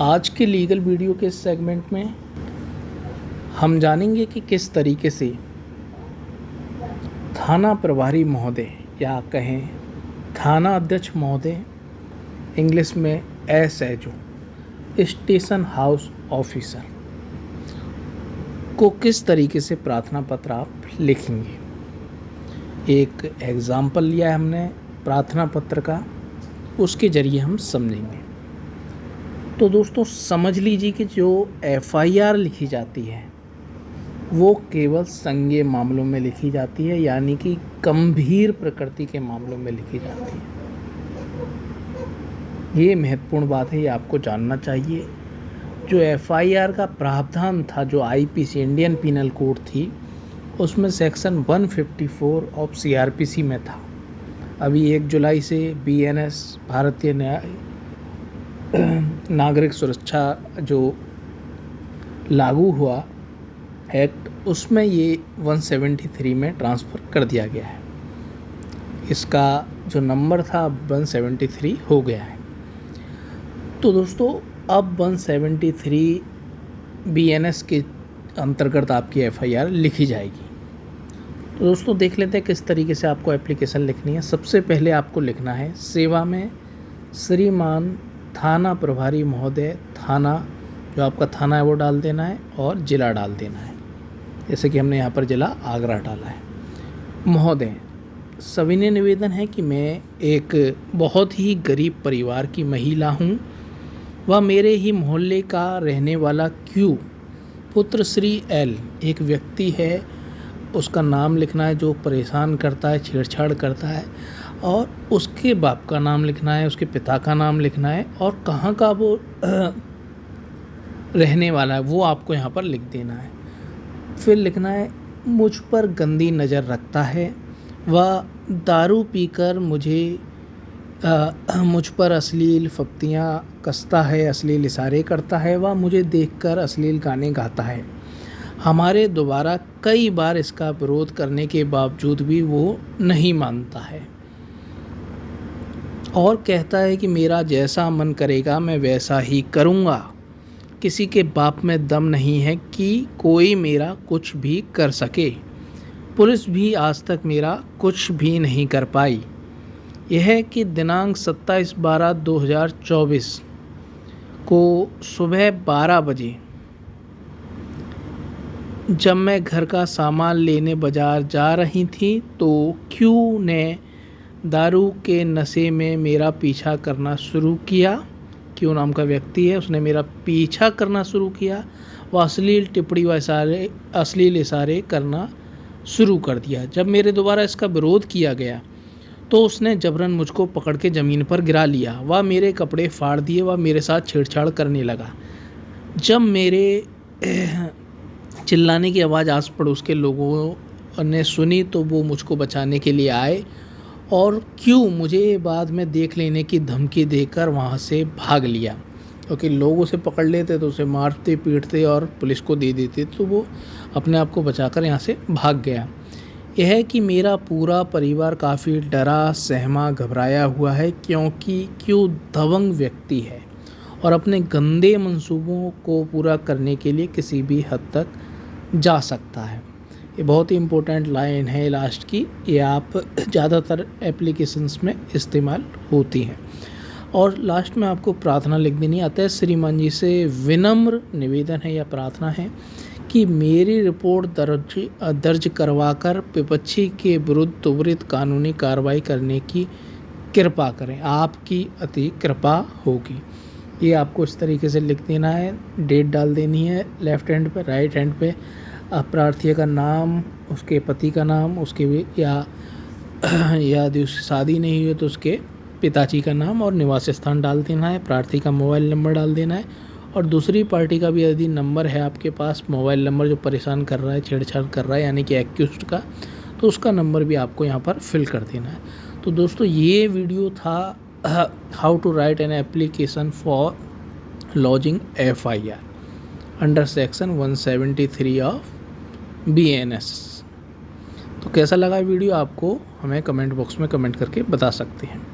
आज के legal video के सेगमेंट में हम जानेंगे कि किस तरीके से थाना प्रभारी महोदय या कहें थाना अध्यक्ष महोदय, इंग्लिश में एसएचओ, स्टेशन हाउस ऑफिसर को किस तरीके से प्रार्थना पत्र आप लिखेंगे। एक एग्ज़ाम्पल लिया है हमने प्रार्थना पत्र का, उसके ज़रिए हम समझेंगे। तो दोस्तों समझ लीजिए कि जो एफआईआर लिखी जाती है वो केवल संज्ञेय मामलों में लिखी जाती है, यानी कि गंभीर प्रकृति के मामलों में लिखी जाती है। ये महत्वपूर्ण बात है, ये आपको जानना चाहिए। जो एफआईआर का प्रावधान था, जो आईपीसी इंडियन पिनल कोड थी, उसमें सेक्शन 154 ऑफ सीआरपीसी में था। अभी 1 जुलाई से बीएनएस भारतीय नागरिक सुरक्षा जो लागू हुआ एक्ट, उसमें ये 173 में ट्रांसफ़र कर दिया गया है। इसका जो नंबर था 173 हो गया है। तो दोस्तों अब 173 बीएनएस के अंतर्गत आपकी एफआईआर लिखी जाएगी। तो दोस्तों देख लेते हैं किस तरीके से आपको एप्लीकेशन लिखनी है। सबसे पहले आपको लिखना है सेवा में श्रीमान थाना प्रभारी महोदय, थाना जो आपका थाना है वो डाल देना है और ज़िला डाल देना है। जैसे कि हमने यहाँ पर ज़िला आगरा डाला है। महोदय, सविनय निवेदन है कि मैं एक बहुत ही गरीब परिवार की महिला हूँ व मेरे ही मोहल्ले का रहने वाला क्यू पुत्र श्री एल एक व्यक्ति है, उसका नाम लिखना है जो परेशान करता है, छेड़छाड़ करता है, और उसके बाप का नाम लिखना है, उसके पिता का नाम लिखना है और कहाँ का वो रहने वाला है वो आपको यहाँ पर लिख देना है। फिर लिखना है मुझ पर गंदी नज़र रखता है वह दारू पीकर मुझ पर अश्लील फप्तियाँ कसता है, अश्लील इशारे करता है व मुझे देखकर अश्लील गाने गाता है। हमारे द्वारा कई बार इसका विरोध करने के बावजूद भी वो नहीं मानता है और कहता है कि मेरा जैसा मन करेगा मैं वैसा ही करूँगा। किसी के बाप में दम नहीं है कि कोई मेरा कुछ भी कर सके। पुलिस भी आज तक मेरा कुछ भी नहीं कर पाई। यह कि दिनांक 27/12/2024 को सुबह 12 बजे जब मैं घर का सामान लेने बाज़ार जा रही थी तो क्यू ने दारू के नशे में मेरा पीछा करना शुरू किया। क्यू नाम का व्यक्ति है, उसने मेरा पीछा करना शुरू किया। वह अश्लील टिप्पणी व अश्लील इशारे करना शुरू कर दिया। जब मेरे द्वारा इसका विरोध किया गया तो उसने जबरन मुझको पकड़ के ज़मीन पर गिरा लिया। वह मेरे कपड़े फाड़ दिए व मेरे साथ छेड़छाड़ करने लगा। जब मेरे चिल्लाने की आवाज़ आस पड़ोस के लोगों ने सुनी तो वो मुझको बचाने के लिए आए और क्यों मुझे बाद में देख लेने की धमकी देकर वहाँ से भाग लिया, क्योंकि लोग उसे पकड़ लेते तो उसे मारते पीटते और पुलिस को दे देते, तो वो अपने आप को बचाकर यहाँ से भाग गया। यह है कि मेरा पूरा परिवार काफ़ी डरा सहमा घबराया हुआ है, क्योंकि क्यों दबंग व्यक्ति है और अपने गंदे मंसूबों को पूरा करने के लिए किसी भी हद तक जा सकता है। ये बहुत ही इम्पोर्टेंट लाइन है लास्ट की, ये आप ज़्यादातर एप्लीकेशंस में इस्तेमाल होती हैं। और लास्ट में आपको प्रार्थना लिख देनी है। अतः श्रीमान जी से विनम्र निवेदन है या प्रार्थना है कि मेरी रिपोर्ट दर्ज करवाकर विपक्षी के विरुद्ध त्वरित कानूनी कार्रवाई करने की कृपा करें, आपकी अति कृपा होगी। ये आपको इस तरीके से लिख देना है। डेट डाल देनी है लेफ़्ट हैंड पे, राइट हैंड पे प्रार्थी का नाम, उसके पति का नाम, उसके या यदि उसकी शादी नहीं हुई तो उसके पिताजी का नाम और निवास स्थान डाल देना है। प्रार्थी का मोबाइल नंबर डाल देना है और दूसरी पार्टी का भी यदि नंबर है आपके पास, मोबाइल नंबर जो परेशान कर रहा है, छेड़छाड़ कर रहा है, यानी कि एक्यूज्ड का, तो उसका नंबर भी आपको यहाँ पर फिल कर देना है। तो दोस्तों ये वीडियो था how to write an application for lodging FIR under section 173 of BNS. तो कैसा लगा वीडियो आपको हमें कमेंट बॉक्स में कमेंट करके बता सकते हैं।